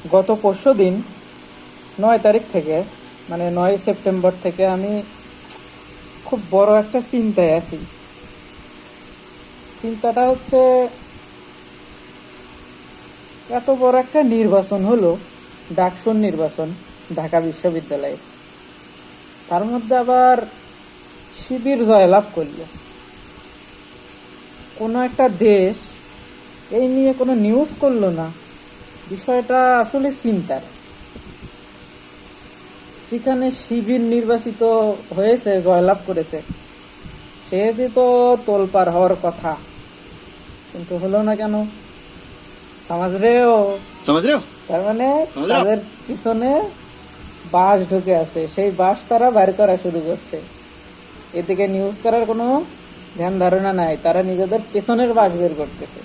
গত পরশুদিন 9 তারিখ থেকে, মানে 9 সেপ্টেম্বর থেকে আমি খুব বড় একটা চিন্তায় আছি। চিন্তাটা হচ্ছে, এত বড় একটা নির্বাচন হলো, ডাকসুর নির্বাচন ঢাকা বিশ্ববিদ্যালয়ে। তার মধ্যে আবার শিবির জয়লাভ করলো। কোনো একটা দেশ এই নিয়ে কোনো নিউজ করলো না। বিষয়টা আসলে চিন্তার। যেখানে শিবির নির্বাচিত হয়েছে, জয়লাভ করেছে, সেহেতু তো তোলপাড় হওয়ার কথা, কিন্তু হলো না কেন? समझ रहे हो তার মানে समझ रहे हो তাদের পিছনে বাস ঢুকে আছে, সেই বাস তারা বের করা শুরু করছে। এদিকে নিউজ করার কোনো ধ্যান ধারণা নাই, তারা নিজেদের পেছনের বাস বের করতেছে।